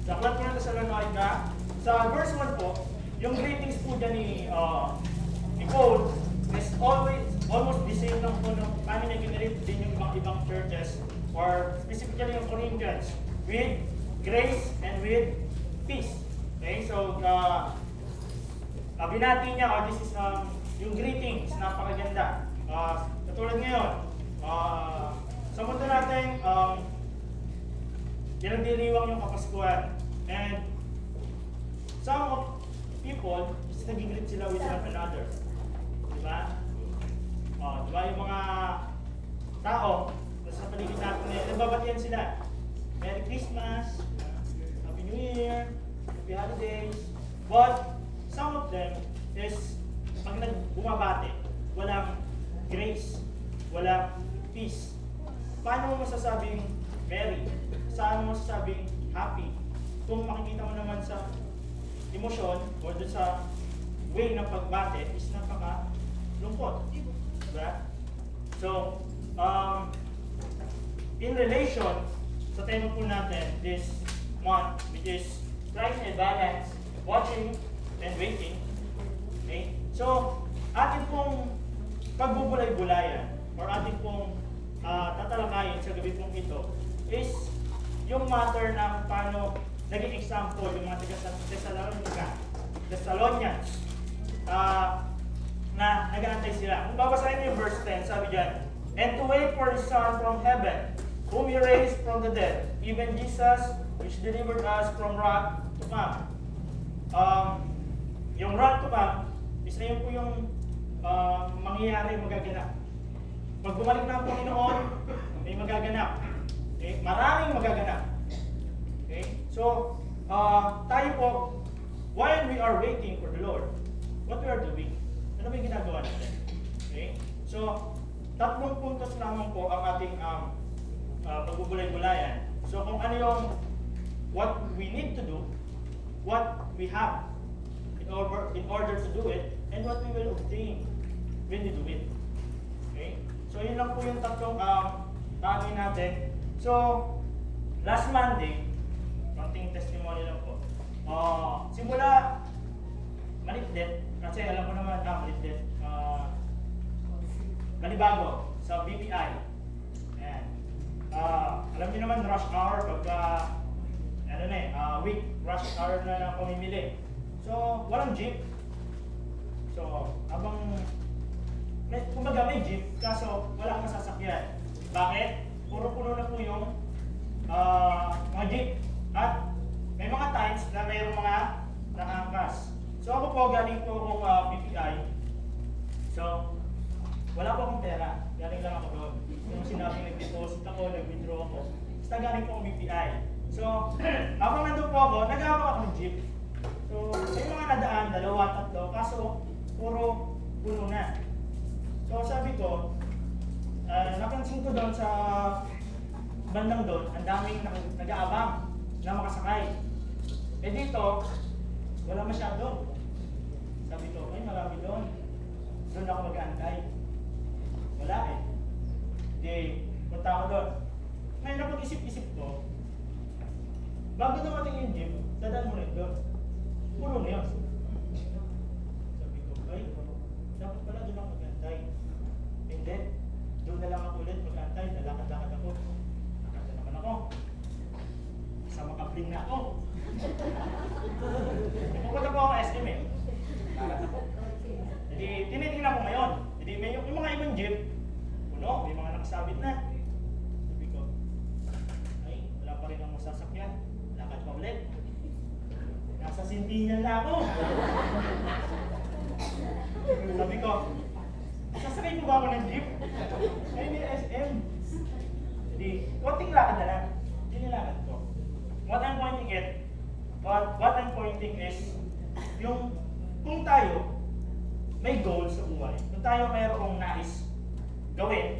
Sa aklat po ng Thessalonica, sa verse 1 po, yung greetings po dyan ni Paul is almost the same lang po ng paano niya ginreet din yung ibang churches or specifically yung Corinthians with grace and with peace. Okay, so binati niya, this is yung greetings, napakaganda. Katulad ngayon, sa mundo natin, dinagdiriwang yung Kapaskuhan. And some of people, is nag-greet sila with one another. Diba? Diba yung mga tao, sa paligid natin ngayon, nagbabatian sila. Merry Christmas, Happy New Year, Happy Holidays. But some of them is, pag bumabati, walang grace, walang peace. Paano mo masasabing merry? Saan mo masasabing happy? Kung makikita mo naman sa emosyon o doon sa way ng pagbate is napaka-lungkot. Diba? So, in relation sa tema po natin this month, which is strike a balance, watching and waiting. Okay? So, atin pong pagbubulay-bulayan or atin pong tatalakayin sa gabi pong ito is yung matter ng paano naging example yung mga Thessalonians na nag-aantay sila. Kung babasahin niyo yung verse 10, sabi dyan, and to wait for His Son from heaven, whom He raised from the dead, even Jesus, which delivered us from wrath to come. Yung wrath to come, is na yun po yung mangyayari, magaganap. Pag bumalik na ang Panginoon, may magaganap. Okay? Maraming magaganap. Okay? So, tayo po, while we are waiting for the Lord, what we are doing? Ano ba yung ginagawa natin? Okay? So, 3 puntos lamang po ang ating pagbubulay-bulayan. So, kung ano yung what we need to do, what we have in order to do it, and what we will obtain when we do it. Okay? So, yun lang po yung 3 amin natin. So, last Monday, konting testimony lang po. Simula Malitdet, kasi alam ko naman, Malitdet, Manibago, sa BPI. Ayan. Alam niyo naman, rush hour, pagka, week, rush hour na pamimili. So, walang jeep. So, kumbaga may jeep, kaso walang masasakyan. Bakit? Puro puno na po yung mga jeep. At may mga times na mayroong mga nakangkas. So ako po, galing po akong BPI. So, wala po akong pera. Galing lang ako doon. Yung sinabing nag-deposit ako, nag-withdraw ako. Basta galing po akong BPI. So, habang nandun po ako, nag-hawak ako ng jeep. So, may mga nadaan, 2, 3, kaso puro puno na. So, sabi ko, napansin ko doon sa bandang doon, ang daming nag-aabang na makasakay. Eh dito, wala masyado. Sabi ko, ay marami doon. Doon ako mag-aantay. Wala eh. Di, punta ako doon. Ngayon napag-isip-isip ko, bago dumating yung jeep, dadaan mo rin doon. Puno na yun. Sabi ko, ay, dapat pala doon ako mag-aantay. Hindi. Doon na lang ako ulit mag-aantay. Nalakad-lakad ako. Nakanta naman ako. Sa makapling na ako. Pupunta po ako SM eh. Nakanta ako. Jadi, tinitingnan ko ngayon. Jadi, may yung mga ibang jeep, puno, may mga nakasabit na. Sabi ko, ay, wala pa rin ang masasakyan. Lakad pa ulit. Nasa Sintinyan na ako. Sabi ko, sasakay mo ba ako ng jeep? Ay, may SM. Jadi, konting lakad na lang. Hindi nilakad ko. What I'm pointing is, yung kung tayo may goal sa buhay, kung tayo mayroong nais gawin,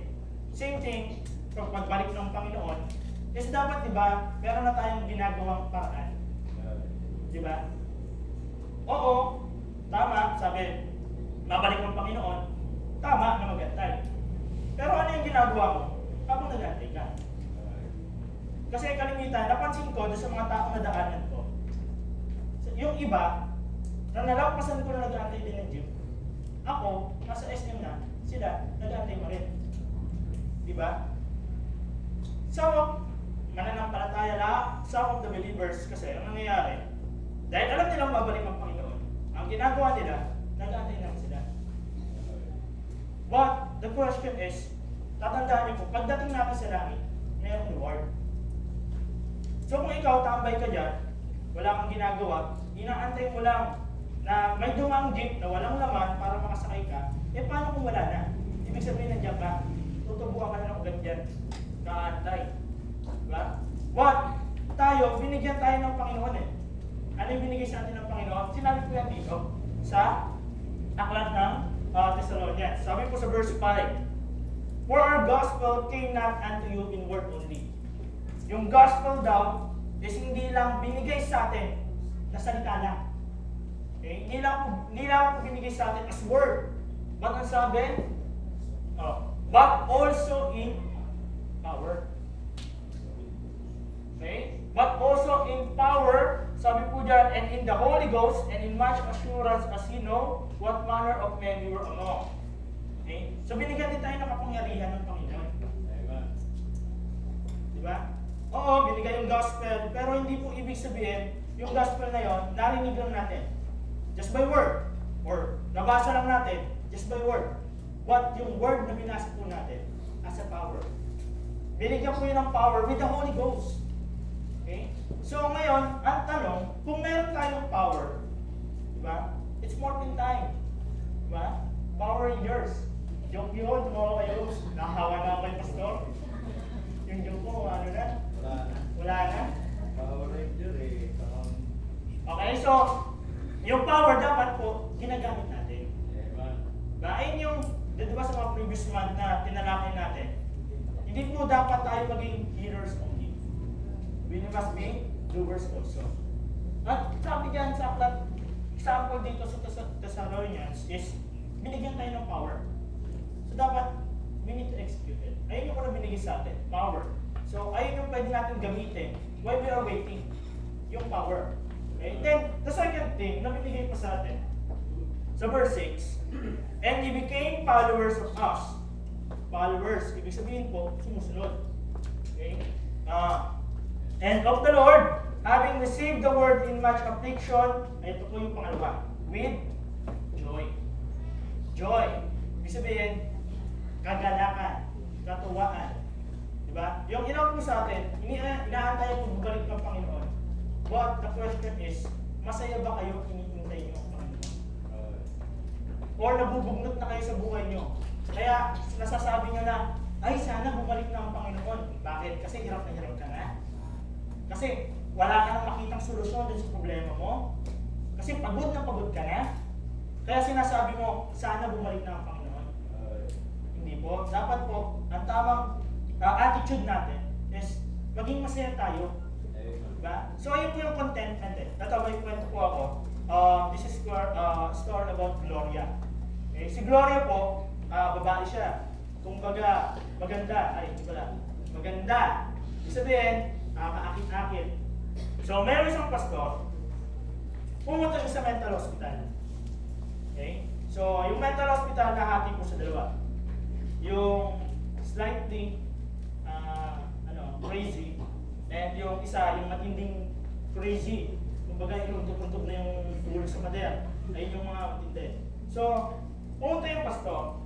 same thing, pag pagbalik ng Panginoon, is dapat, di ba, meron na tayong ginagawang paraan. Di ba? Oo, tama, sabi, babalik ng Panginoon, tama na mag-antay. Pero ano yung ginagawa mo? Habang nag-antay ka. Kasi kalimitan, napansin ko doon sa mga taong nadaanan ko. Yung iba, na nalampasan ko na nag-aantay din ng jeep. Ako, nasa SM na, sila, nag-aantay mo rin. Diba? So, mananampalataya lang, some of the believers kasi, ang nangyayari, dahil alam nilang babalik ang Panginoon, ang ginagawa nila, nag-aantay lang sila. But, the question is, tatandaan niyo po, pagdating natin sa langit, mayroong reward. So kung ikaw tambay ka dyan, wala kang ginagawa, inaantay mo lang na may dumang jeep na walang laman para makasakay ka, eh paano kung wala na? Ibig sabihin nandiyan ka, tutubuan ka na ng ugat dyan, kaantay. Diba? But, tayo, binigyan tayo ng Panginoon eh. Ano yung binigay sa atin ng Panginoon? Sinabi ko yan dito sa aklat ng Thessalonians. Sabi po sa verse 5, "For our gospel came not unto you in word only." Yung gospel daw is hindi lang binigay sa atin na salita lang. Okay? Hindi lang po binigay sa atin as word. But ang sabi? But also in power. Okay? But also in power, sabi po dyan, and in the Holy Ghost, and in much assurance as you know what manner of men you were among. Okay? So binigyan din tayo ng kapangyarihan ng Panginoon. Diba? Oo, binigay yung gospel, pero hindi po ibig sabihin, yung gospel na yon, narinig lang natin. Just by word. Or nabasa lang natin, just by word. But yung word na binasa po natin, as a power. Binigyan po yun ng power with the Holy Ghost. Okay? So ngayon, ang tanong, kung meron tayong power, diba? It's morning time. Diba? Power in yours. Joke yun, tumawa kayo. Nakahawa na ako yung pastor. Yung joke ko, ano na? Wala na? Power Ranger eh. Okay, so, yung power dapat po, ginagamit natin. Diba? Ayun yung, diba sa mga previous month na tinalakay natin, hindi po dapat tayo maging hearers only. We must be doers also. At sabi dyan sa aklat, example dito sa Thessalonians is, binigyan tayo ng power. So dapat, we need to execute it. Ayun yung kuna binigay sa atin, power. So ayun yung pwede natin gamitin while we are waiting, yung power. Okay? Then, the second thing na binigay pa sa atin, sa verse 6, "And ye became followers of us." Followers, ibig sabihin po, sumusunod. Okay? "And of the Lord, having received the word in much affliction," ito po yung pangalawa, "with joy." Joy. Ibig sabihin, kagalakan, katuwaan. Diba? Yung inaw po sa atin, inaantay po bumalik ng Panginoon. But the question is, masaya ba kayo hinihintay niyo ang Panginoon? Or nabubugnot na kayo sa buhay niyo? Kaya nasasabi niyo na, ay sana bumalik na ang Panginoon. Bakit? Kasi hirap na hirap ka na. Kasi wala ka nang makitang solusyon dun sa problema mo. Kasi pagod na pagod ka na. Kaya sinasabi mo, sana bumalik na ang Panginoon. Hindi po. Dapat po, ang tamang attitude natin is maging masaya tayo. Diba? So, ayun po yung contentment eh. Ito, may kwento po ako. This is story about Gloria. Okay? Si Gloria po, babae siya. Kumbaga, maganda. Ay, hindi pala. Maganda. Ibig sabihin, kaakit-akit. So, meron isang pastor, pumunta siya sa mental hospital. Okay? So, yung mental hospital nahati po sa dalawa. Yung slightly crazy, and yung isa, yung matinding crazy. Kumbaga, yung tuntog na yung ulo sa pader. Ayun yung mga matindi. So, pumunta yung pastor.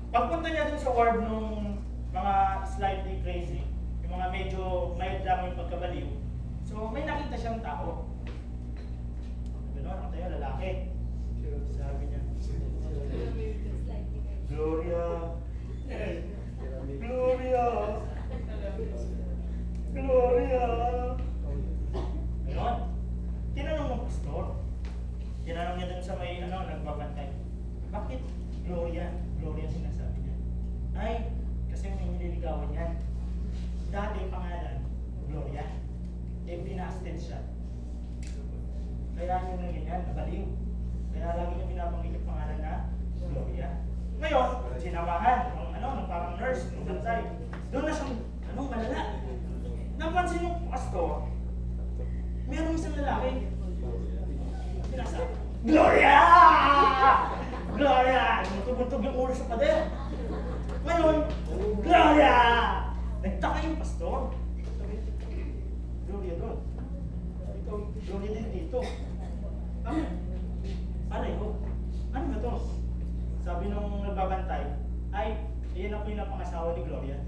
Pagpunta niya dun sa ward nung mga slightly crazy, yung mga medyo mild lang yung pagkabaliw. So, may nakita siyang tao. Gano'n, ang tayo, lalaki. Sabi niya, "Gloria, Gloria, Gloria." Ganon. Tinanong ng pastor. Tinanong niya dun sa may nagbabantay. Bakit Gloria? Gloria sinasabi niya. Ay, kasi may nililigawan yan. Dati pangalan, Gloria. Eh, pinasted siya. Kaya yung ganyan, nabaliw. Kaya lagi niya pinapanggit yung pangalan na Gloria. Ngayon, sinamahan ng parang nurse, ng bantay. Doon na siyang, malala. napansin yung pastor, meron isang lalaki. Pinasa, Gloria! Gloria! Tumutugtog yung ulo sa pader. Ngayon, Gloria! Nagtaka yung pastor. Sabi, Gloria doon. Ikaw, Gloria din dito. Pareho. Ano ba to? Sabi nung nagbabantay, ay, iyan na po yung napangasawa ni Gloria.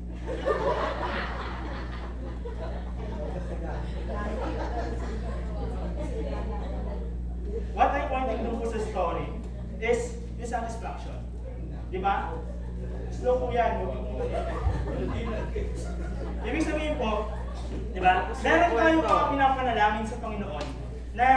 What I'm pointing to po sa story is yung satisfaction. Di ba? Slow po yan. Ibig sabihin po, di ba? Meron tayong mga pinapanalangin sa Panginoon na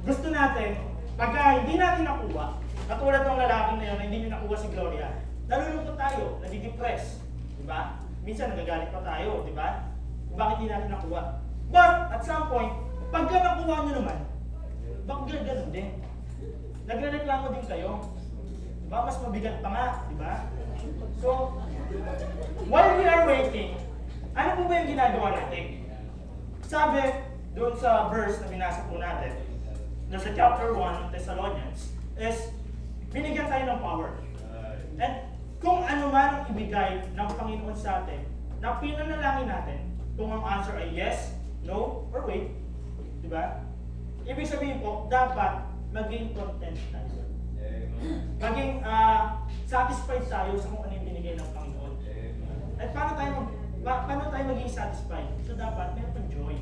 gusto natin, pagka hindi natin nakuha, katulad ng lalaking na yun na hindi niya nakuha si Gloria, nalulungkot tayo, nadidepress. Di ba? Minsan nagagalit pa tayo, di ba? Bakit hindi natin nakuha? But, at some point, pagka nakuha nyo naman, bakit ganun din? Nagre-reklamo din kayo. Diba? Mas mabigat pa nga, di ba? So, while we are waiting, ano po ba yung ginagawa natin? Sabi, doon sa verse na binasa po natin, doon sa chapter 1 ng Thessalonians, is binigyan tayo ng power. And kung ano man ang ibigay ng Panginoon sa atin, na pinanalangin natin, kung ang answer ay yes, no, or wait, di ba? Ibig sabihin po, dapat maging content tayo. Maging satisfied tayo sa kung ano yung binigay ng Panginoon. At paano tayo maging satisfied? So dapat meron kang joy.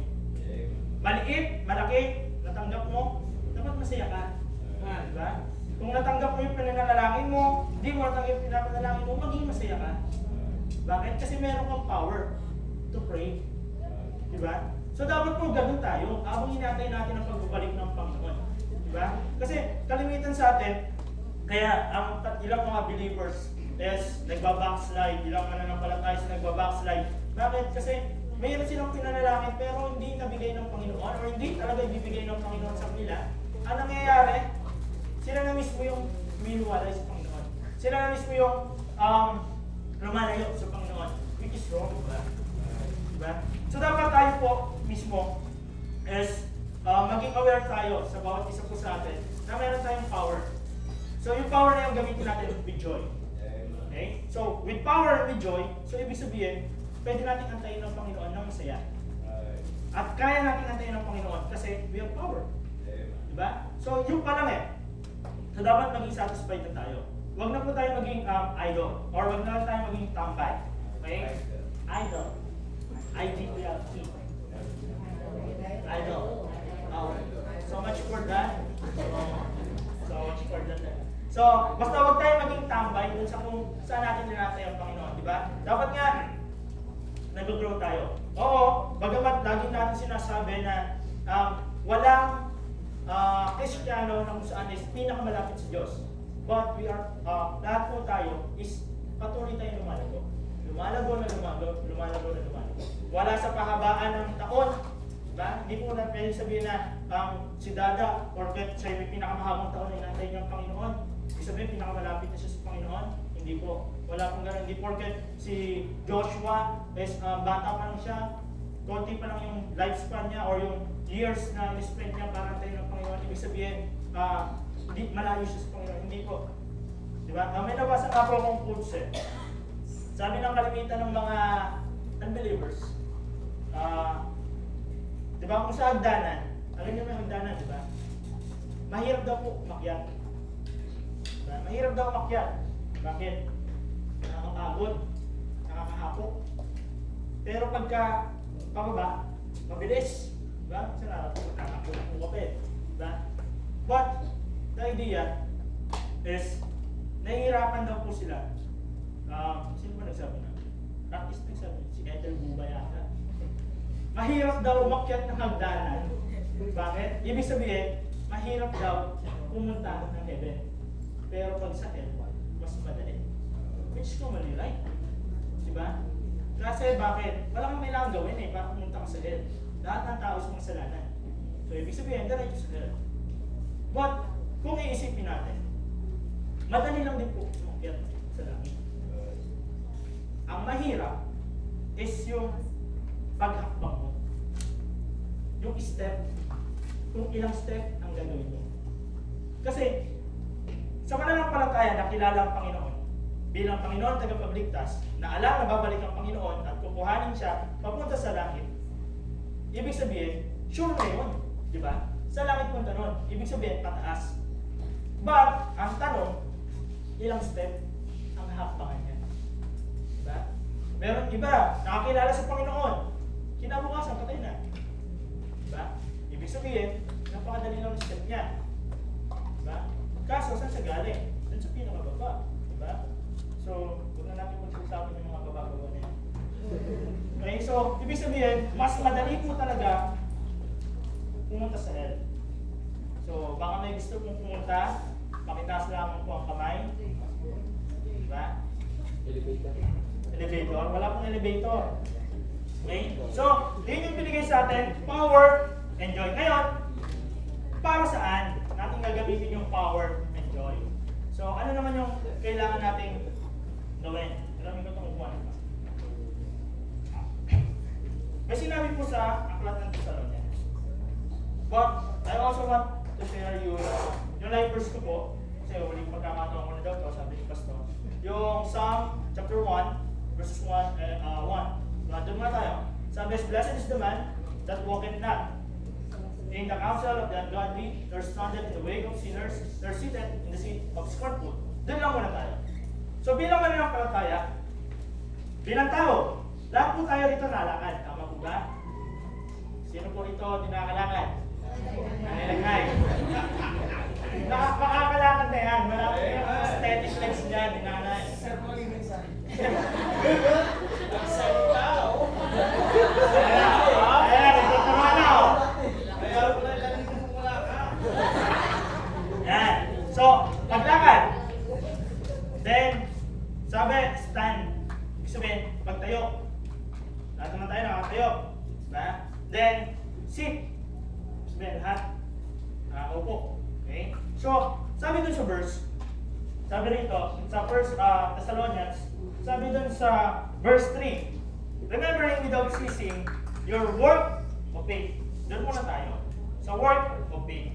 Maliit, malaki, natanggap mo, dapat masaya ka. Diba? Kung natanggap mo yung pinanalangin mo, hindi mo natanggap yung pinanalangin mo, maging masaya ka. Bakit? Kasi meron kang power to pray. Diba? So dapat po ganun tayo habang hinatay natin ang pagbabalik ng Panginoon. Diba? Kasi kalimitan sa atin, kaya ang ilang mga believers is nagbabackslide, ilang mananampalataya sa nagbabackslide. Bakit? Kasi mayroon silang pinanalangin pero hindi nabigay ng Panginoon or hindi talaga ibibigay ng Panginoon sa kanila. Ang nangyayari, sila na mismo yung minuwalay sa Panginoon. Sila na mismo yung lumalayo sa Panginoon, which is wrong, diba? Diba? So dapat tayo po mismo is maging aware tayo sa bawat isa po sa atin na meron tayong power. So yung power na yung gamitin natin with joy. Okay? So with power and with joy, so ibig sabihin, pwede natin antayin ng Panginoon ng masaya. At kaya natin antayin ng Panginoon kasi we have power. Diba? So yung pa lang So dapat maging satisfied na tayo. Huwag na po tayo maging idol or huwag na lang tayo maging tambay. Okay? Idol. I-D-O-L-T. Idol. So much for that. So much for that. So, basta huwag tayo maging tambay dun sa kung saan natin ninatay ang Panginoon, di ba? Dapat nga, nag-grow tayo. Oo, bagamat lagi natin sinasabi na walang Kristiyano na kung saan is pinakamalapit sa Diyos. But we are, lahat po tayo is patuloy tayo lumalago. Lumalago na lumalago, lumalago na lumalago. Wala sa pahabaan ng taon. Diba? Hindi po na pwede sabihin na si Dada, porket siya yung pinakamahabang taon na inantay niya ang Panginoon. Ibig sabihin, pinakamalapit na siya sa Panginoon. Hindi po. Wala pong gano'n. Hindi porket si Joshua is bata pa lang siya. Konti pa lang yung lifespan niya or yung years na in-spend niya para antayin ng Panginoon. Ibig sabihin, hindi malayo siya sa Panginoon. Hindi po. Diba? May nabasa nga po akong quotes Sabi ng kalimitan ng mga unbelievers, diba kung sa hagdanan, alam niyo may hagdanan, diba? Mahirap daw po umakyat. Diba? Mahirap daw umakyat. Bakit? Nakakapagod, nakakahapok. Pero pagka pababa, mabilis. Diba? Kasi nakakapagod po kapit. Diba? But, the idea is, nahihirapan daw po sila. Sino ba nagsabi na? Practice nagsabi. Si Ethel Buba yata. Mahirap daw umakyat ng hagdanan. Bakit? Ibig sabihin, mahirap daw pumunta ng heaven. Pero pag sa hell, mas madali. Which is commonly right. Diba? Kasi bakit? Wala kang kailangan gawin para pumunta ka sa hell. Lahat ng tao is makasalanan. So ibig sabihin, diretso sa hell. But, kung iisipin natin, madali lang din po umakyat sa langit. Ang mahirap is yung paghakbang mo. Yung step, kung ilang step ang gagawin mo. Kasi, sa mananampalataya na kilala ang Panginoon, bilang Panginoon tagapagligtas, na alam na babalik ang Panginoon at kukuhanin siya papunta sa langit, ibig sabihin, sure na yun. Di ba? Sa langit punta nun, ibig sabihin, pataas. But, ang tanong, ilang step ang hakbangan niya? Diba? Meron iba, nakakilala sa Panginoon, kinabukasan, patay na. Diba? Ibig sabihin, napakadali lang ang step niya. Diba? Kaso, saan siya galing? Doon sa pinakababa. Diba? So, huwag na natin magsasabi ng mga baba-baba na yan. Okay, so, ibig sabihin, mas madali po talaga pumunta sa hell. So, baka may gusto kong pumunta, pakitaas lamang po ang kamay. Diba? Elevator. Wala pong elevator. Okay? So, yun yung binigay sa atin, power and joy. Ngayon, para saan natin gagamitin yung power and joy? So, ano naman yung kailangan nating gawin? Maraming ko itong upuan. May sinabi po sa Aklat ng Thessalonians. But, I also want to share you yung life verse ko po. Kasi huling pagkakataon ko na daw ito, sabi ni Pastor. Yung Psalm chapter 1, verses 1. Doon muna tayo. Sabi, blessed is the man that walketh not in the counsel of the ungodly, nor standeth in the way of sinners, nor sitteth in the seat of scornful. Doon lang muna tayo. So bilang mananampalataya, bilang tao, lahat po tayo rito nalakad. Tama po ba? Sino po rito dinakalakad? Nanilagay. Makakalakad na yan. Wala po yung aesthetic legs niya, dinanay. Yan. So, paglakad. Then, sabi, stand. Ibig sabihin, pagtayo. Lahat naman tayo nakatayo. Diba? Then, sit. Ibig sabihin, lahat. Upo. Okay? So, sabi dun sa verse, sabi rito, sa 1 Thessalonians, sabi dun sa verse 3, remembering without ceasing your work of faith. Doon muna tayo. Sa work of faith.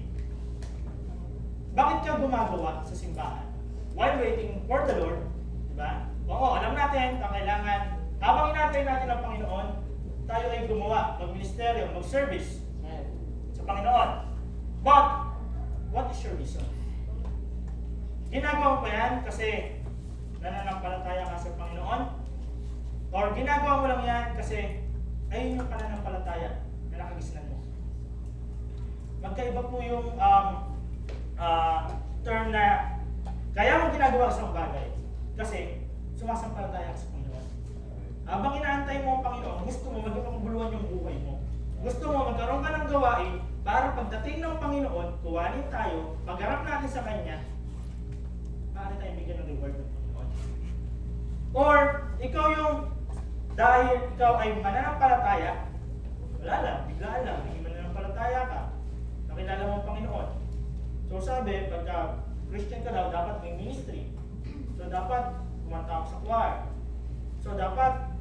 Bakit ka gumagawa sa simbahan? While waiting for the Lord, diba? Oo, alam natin na kailangan, habang inantay natin ang Panginoon, tayo ay gumawa, mag-ministeryo, mag-service sa Panginoon. But, what is your reason? Ginagawa mo ba yan kasi nananampalataya ka sa Panginoon? Or ginagawa mo lang yan kasi ayun yung pananampalataya na nakagisnan mo? Magkaiba po yung term na kaya mo ginagawa sa bagay kasi sumasampalataya ka sa Panginoon. Habang inaantay mo ang Panginoon, gusto mo magkakabuluhan yung buhay mo. Gusto mo magkaroon ka ng gawain para pagdating ng Panginoon, kuwanin tayo, pagharap natin sa Kanya, maaari tayong bigyan ng reward ng Panginoon. Or, ikaw yung, dahil ikaw ay mananampalataya, wala lang, biglaan lang, hindi mananampalataya ka, nakilala mo ang Panginoon. So sabi, pagka Christian ka daw, dapat may ministry. So dapat kumanta ako sa choir. So dapat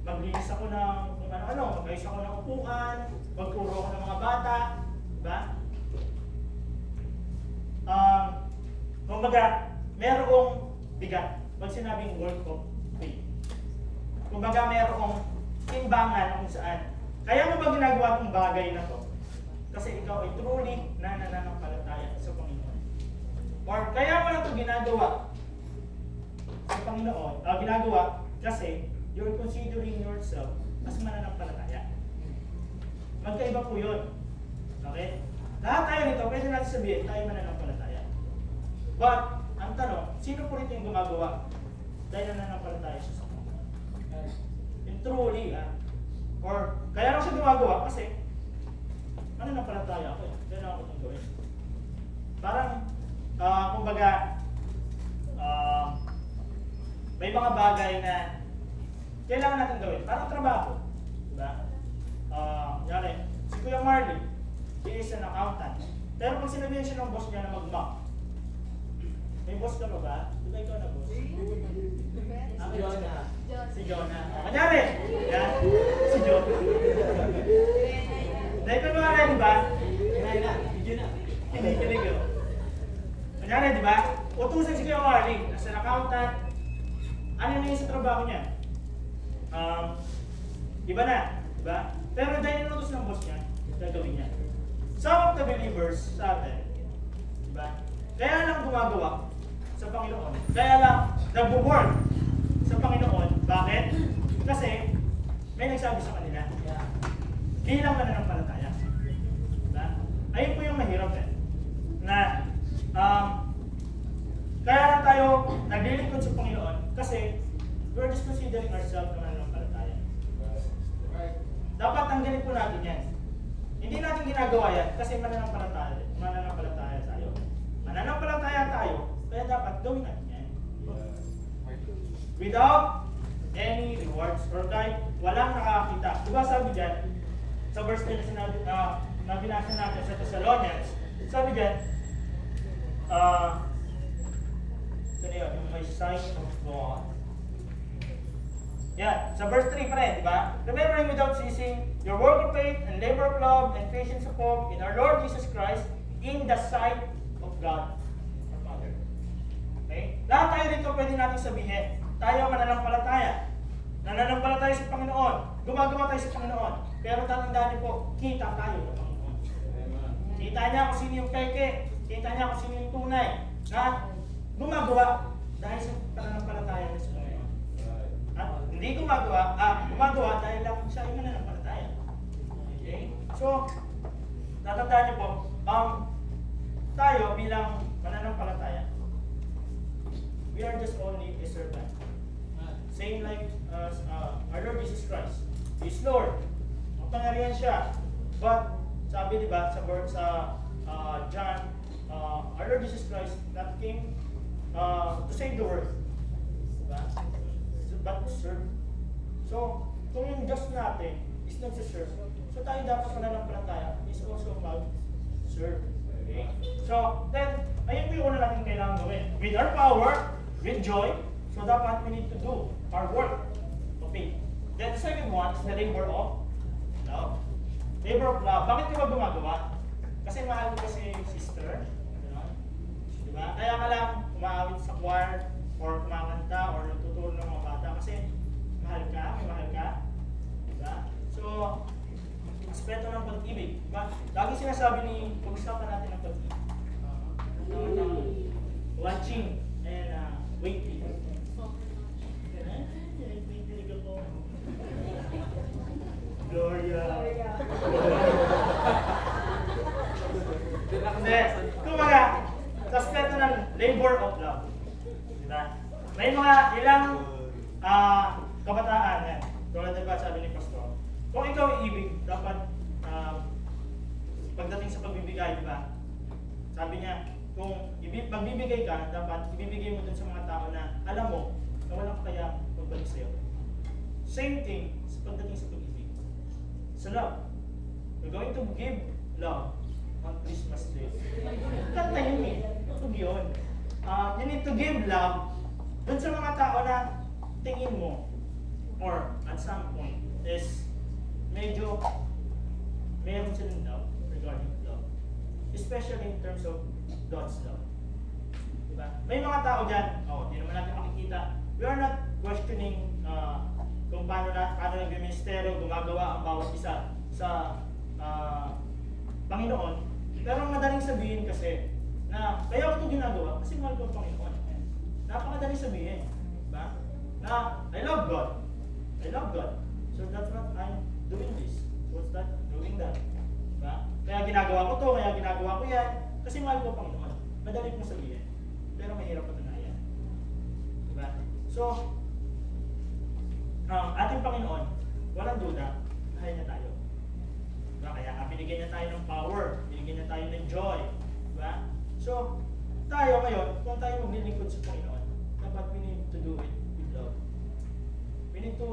maglinis ako ng kung ano-ano, mag-ayos ako ng upuan, magturo ako ng mga bata, diba? Kumbaga, merong bigat pag sinabing work of faith. Kumbaga, merong timbangan kung saan. Kaya mo ba ginagawa itong bagay na to? Kasi ikaw ay truly nananampalataya sa Panginoon. Or kaya mo na ito ginagawa sa Panginoon, ginagawa kasi you're considering yourself as mananampalataya. Magkaiba po yun. Okay? Lahat tayo nito, pwede natin sabihin, tayo mananampalataya. But, ang tanong, sino po rito yung gumagawa dahil nananampalataya siya sa Panginoon? Yung truly, or kaya lang siya gumagawa kasi mananampalataya ako eh. Kaya lang ako itong gawin. Parang, kumbaga, may mga bagay na kailangan natin gawin. Parang trabaho. Diba? Yari, si Kuya Marley, he is an accountant. Pero pag sinabihan siya ng boss niya na mag-mock, may boss ka ba ba? Di ba ikaw na boss? Si Jonah. Kanyari, yan, si Jonah. Dahil ko mga rin, di ba? Video na. Kinikilig yun. Kanyari, di ba? Utusan si Kuya Marley as an accountant. Ano na yung sa trabaho niya? Iba na, di ba? Pero dahil inutos ng boss niya, gagawin niya. Some of the believers sa atin, di ba? Kaya lang gumagawa sa Panginoon. Kaya lang nagbo-work sa Panginoon. Bakit? Kasi may nagsabi sa kanila. Bilang mananampalataya. Diba? Ayun po yung mahirap eh. Na kaya lang tayo naglilingkod sa Panginoon kasi we're just considering ourselves na mananampalataya. Dapat tanggalin po natin yan. Hindi natin ginagawa yan kasi mananampalataya tayo. Mananampalataya tayo, kaya dapat gawin natin yan. Without any rewards or kahit walang nakakita. Diba sabi dyan, sa verse 10 na binasa natin sa Thessalonians, sabi dyan, yung may sign of God. Yan, sa verse 3 pa rin, di ba? Remembering without ceasing your work of faith and labor of love and patience of hope in our Lord Jesus Christ in the sight of God our Father. Okay? Lahat tayo dito pwede natin sabihin, tayo mananampalataya. Nananampalataya sa Panginoon. Gumagawa tayo sa Panginoon. Pero tatandaan niyo po, kita tayo sa Panginoon. Kita niya kung sino yung peke. Kita niya kung sino yung tunay. Na gumagawa dahil sa pananampalataya niya sa Panginoon. At hindi gumagawa dahil lang siya ay mananampalataya. Okay? So, tatandaan niyo po, tayo bilang mananampalataya, we are just only a servant. Same like our Lord Jesus Christ. He is Lord. Mapangyarihan siya. But, sabi diba sa John, our Lord Jesus Christ that came to save the world. Diba? But to serve. So, kung yung Diyos natin is nagsiserve, so tayo dapat mananampalataya is also mag-serve. Okay? So, then, ayun po yung una natin kailangan gawin. With our power, with joy, so dapat we need to do our work of faith. Then the second one is the labor of love. Labor of love. Bakit ko ba gumagawa? Kasi mahal ko si sister. Diba? Kaya ka lang umaawit sa choir or kumakanta or nagtuturo ng mga bata kasi mahal ka, may mahal ka. Diba? So, aspeto ng pag-ibig. Diba? Lagi sinasabi ni, pag-usapan natin ng pag-ibig. Watching and waiting. Gloria. Hindi. Kumbaga, sa aspeto ng labor of love. Diba? May mga ilang kabataan yan. Tulad diba sabi ni Pastor, kung ikaw ay ibig, dapat pagdating sa pagbibigay, diba? Sabi niya, kung magbibigay ka, dapat ibibigay mo dun sa mga tao na alam mo na walang kaya magbalik sa'yo. Same thing sa pagdating sa pag-ibig. Sa love. We're going to give love on Christmas Day. Kanta yun eh. Tug yun. You need to give love dun sa mga tao na tingin mo or at some point is medyo meron silang love regarding love. Especially in terms of God's love. Diba? May mga tao dyan, hindi naman natin makikita. We are not questioning kung paano nag-ministeryo, gumagawa ang bawat isa sa Panginoon. Pero madaling sabihin kasi na kaya ko ito ginagawa kasi mahal ko ang Panginoon. Napakadaling sabihin. Diba? Na I love God. I love God. So that's what I'm doing this. What's that? Doing that. Diba? Kaya ginagawa ko to, kaya ginagawa ko yan. Kasi mahal ko ang Panginoon. Madali mo sabihin. Pero mahirap patunayan. Diba? So, ating Panginoon, walang duda, mahal niya tayo. Diba? Kaya binigyan niya tayo ng power, binigyan niya tayo ng joy. Diba? So, tayo ngayon, kung tayo maglilingkod sa Panginoon, dapat we need to do it with love. We need to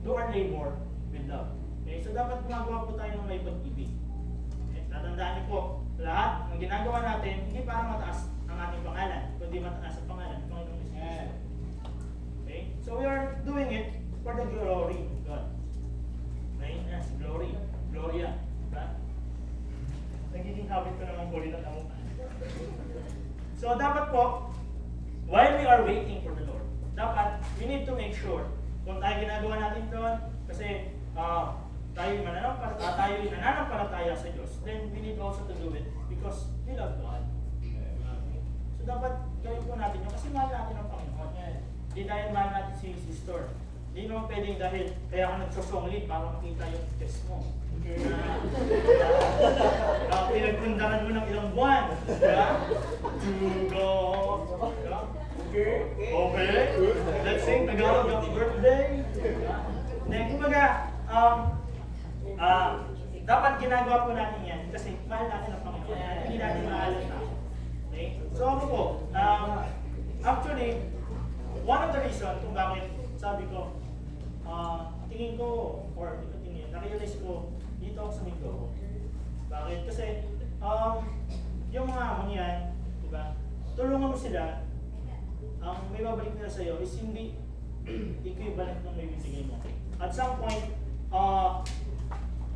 do our labor with love. Okay? So, dapat gumagawa po tayo ng may pag-ibig. Okay? Tatandaan niyo po, lahat ng ginagawa natin, hindi para mataas ang ating pangalan, kundi mataas ang pangalan ng Panginoon Jesus. Okay? So we are doing it for the glory of God. Ngayon na, si Glory. Gloria. Diba? Nagiging habit ko naman po rin ang mukha. So dapat po, while we are waiting for the Lord, dapat we need to make sure kung tayo ginagawa natin doon, kasi tayo nananampalataya sa Diyos, then we need also to do it because we love God. So dapat gawin po natin yun kasi mahal natin ang Panginoon. Hindi dahil mahal natin si sister. Hindi naman pwedeng dahil kaya ka nagsosonglit para makita yung test mo. Pinagpundaran mo ng ilang buwan. Diba? Okay. Let's sing Tagalog Happy Birthday. Then, kumbaga, dapat ginagawa po natin yan kasi mahal natin ang Panginoon. Hindi natin mahal ang tao. Okay? So ako po, actually, one of the reasons kung bakit sabi ko, tingin ko, or na-realize ko, dito ako sa Mindoro. Bakit? Kasi, yung mga mangyan, diba, tulungan mo sila, ang may babalik nila sa'yo is hindi equivalent ng may bibigay mo. At some point,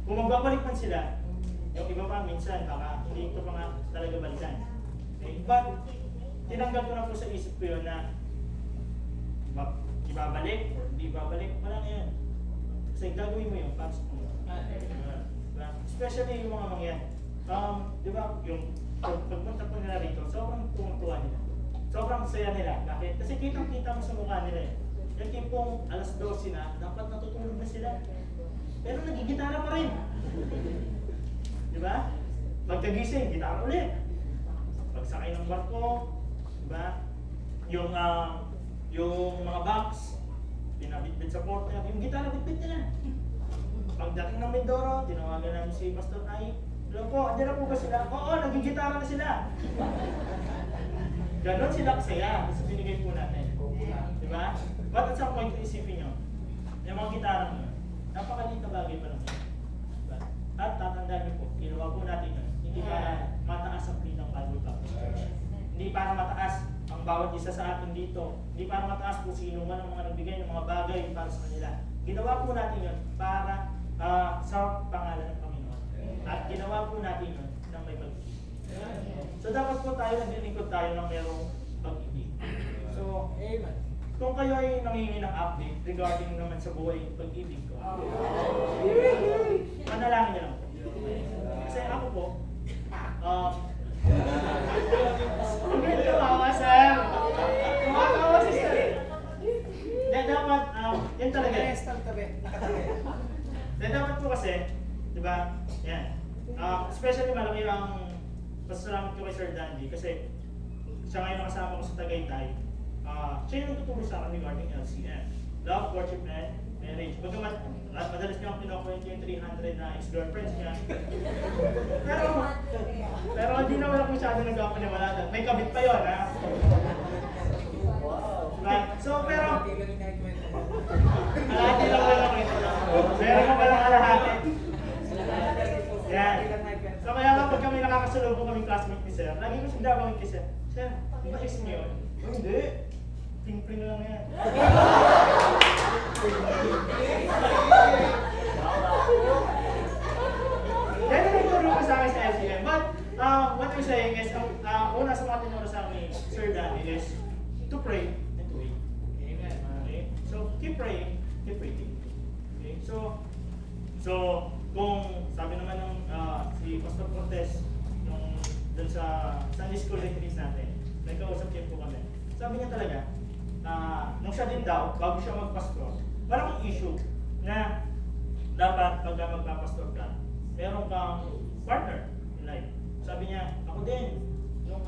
kung magbabalik man sila, yung iba pa minsan, baka hindi ito pa nga talaga balikan. Okay? But, tinanggal ko na po sa isip ko yun na ibabalik or hindi ibabalik, wala na yan. Kasi gagawin mo yun para sa Panginoon. Diba? Especially yung mga mangyan. Di ba, yung pagpunta po nila rito, sobrang tumutuwa nila. Sobrang saya nila. Bakit? Kasi kitang-kita mo sa mukha nila eh. Yung tipong alas 12 na, dapat natutulog na sila. Pero nagigitara pa rin. Di ba? Pagkagising, gitara ulit. Pagsakay ng barko, di ba? Yung mga box, pinabitbit sa porter, yung gitara bitbit nila. Pagdating ng Mindoro, tinawagan namin si Pastor Ay, alam po, andyan na po ba sila? Oo, nagigitara na sila. Ganon sila kasaya, kasi binigay po natin. Diba? But at some point, isipin nyo, yung mga gitara nyo, napakaliit na bagay pa lang yun. Diba? At tatandaan nyo po, ginawa po natin yun, hindi para mataas ang pinang Bible Baptist Church. Hindi para mataas ang bawat isa sa atin dito. Hindi para mataas kung sino man ang mga nagbigay ng mga bagay para sa kanila. Ginawa po natin yun para sa pangalan ng Panginoon. At ginawa po natin yun ng may pag-ibig. So dapat po tayo, naglilingkod tayo ng merong pag-ibig. So, kung kayo ay nangingi ng update regarding naman sa buhay pag-ibig ko, manalangin niyo lang po. Kasi ako po, hindi tumawa, sir. Tumawa si sir. Dapat, yan talaga. Dapat po kasi, di ba, yan. Especially malaki ang pasalamat ko kay Sir Dandy kasi siya ngayon nakasama ko sa Tagaytay. Siya yung tutulong sa akin regarding LCM. Love, Courtship, and Marriage. Bagamat, madalas niya ang pinakwento yung 300 na ex-girlfriends niya. Pero hindi na wala masyado nagkapaniwala. May kabit pa yun, ha? Right? So, pero... Alahati lang wala kwento. Meron mo palang alahati. Yan. So, kaya kapag kami nakakasalubong kaming classmate ni Sir, lagi ko siya gagawin kay Sir, Sir, di ba ex niyo yun? Oh, hindi. Ping-ping lang yan. Yan ang nagturo ko sa akin sa LCM. But, what I'm saying is, una sa mga tinuro sa akin Sir Danny is to pray and to wait. Amen. Okay? So, keep praying, keep waiting. Okay? So, kung sabi naman ng si Pastor Cortez, yung dun sa Sunday School retreats natin, nagkausap din po kami. Sabi niya talaga, nung siya din daw, bago siya magpastor, parang issue na dapat pagka magpapastor ka, meron kang partner in life. Sabi niya, ako din, nung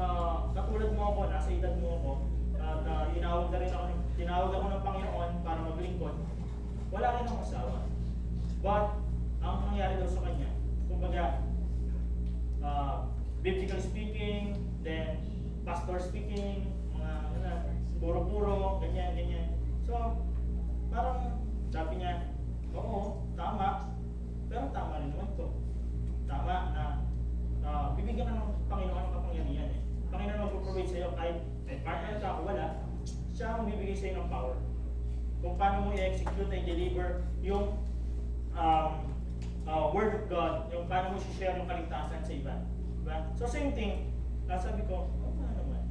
katulad mo ako, nasa edad mo ako, at tinawag ako ng Panginoon para maglingkod, wala rin akong asawa. But, ang nangyari daw sa kanya, kumbaga, biblically speaking, then pastor speaking, mga puro-puro, ganyan. So, parang sabi niya, oo, tama, pero tama rin naman to. Tama na bibigyan ka ng Panginoon ng kapangyarihan eh. Panginoon mag-provide sa'yo kahit partner ka o wala, siya ang bibigay sa'yo ng power. kung paano mo i-execute and deliver yung Word of God, yung paano mo i-share yung kaligtasan sa iba. Diba? So same thing, sabi ko, naman,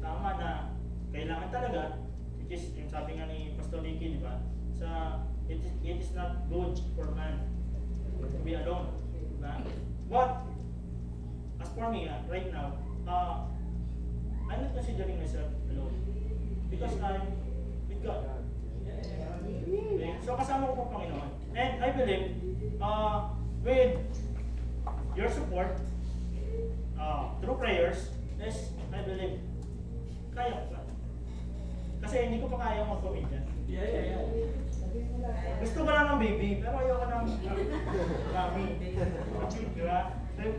tama na kailangan talaga, which is yung sabi nga ni Pastor Ricky, di ba? It is not good for man to be alone. Diba? But, as for me, right now, I'm not considering myself alone. Because I'm with God. Okay? So kasama ko po Panginoon. And I believe, with your support, through prayers, yes, I believe, kaya ko pa. Kasi hindi ko pa kaya mag-comedian. Yeah. Gusto ko lang ng baby, pero ayoko ng mami. Diba?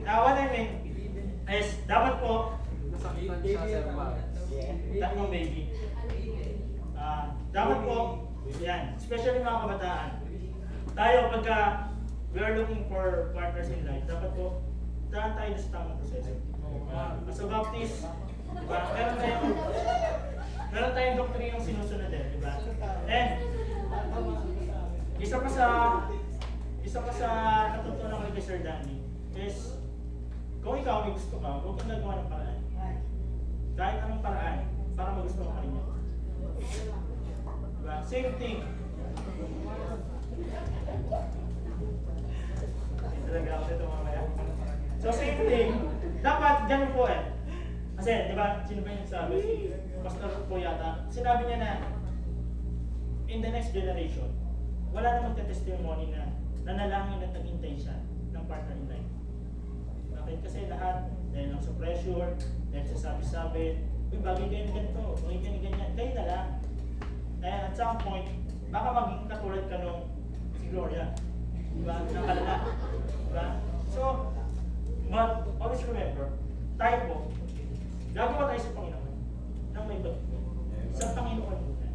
What I mean is, dapat po, tatlong baby. Dapat po, yan, especially mga kabataan, tayo pagka we are looking for partners in life, dapat po, daan tayo sa tamang proseso. As a Baptist, diba? Meron tayong doktrinang sinusunod din, diba? And, isa pa sa natutunan ko kay Sir Danny is, kung ikaw may gusto ka, huwag kang gagawa ng paraan. Kahit anong paraan, para magustuhan ka rin niya. Diba? Same thing. Talaga ako dito mamaya. So same thing, dapat ganun po eh. Kasi, di ba, sino ba yung nagsabi? Si Pastor po yata. Sinabi niya na, in the next generation, wala namang testimony na nanalangin at naghintay siya ng partner in life. Bakit? Kasi lahat, dahil lang sa pressure, dahil sa sabi-sabi, uy, bagay kayo na ganito, bagay kayo na ganyan, kayo na lang. Kaya at some point, baka maging katulad ka nung si Gloria. Diba? Nakalala. Diba? So, but always remember, tayo po, gagawa tayo sa Panginoon ng may bago. Sa Panginoon muna.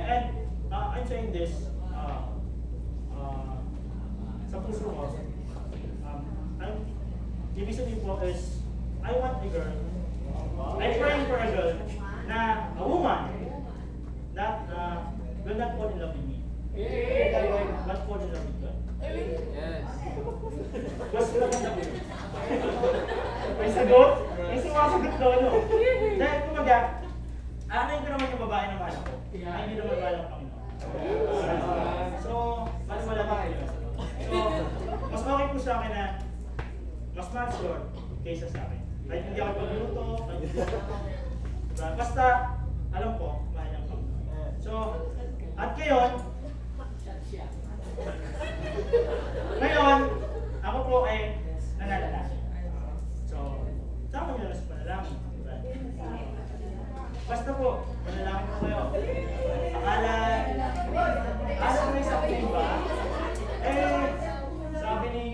And I'm saying this, sa puso ko, ibig sabihin po is, I want a girl, I'm praying for a girl, na a woman, that will not fall in love with me, but fall in love with God. Yes. Mas maganda po. May sagot? May sumasagot doon, no? Dahil kumaga, anayin ko naman yung babae na mahal ko. Ay, hindi naman mahal ang Panginoon. So, mas malaki kayo. So, mas okay po sa akin na mas mature kaysa sa akin. Kahit hindi ako pagluluto, kahit hindi ako... Diba? Basta, alam ko, mahal ang Panginoon. So, at ngayon, ako po ay nananalangin. So, sama nyo na sa panalangin. Diba? Basta po, manalangin po kayo. Akala mo sa akin ba? Sabi ni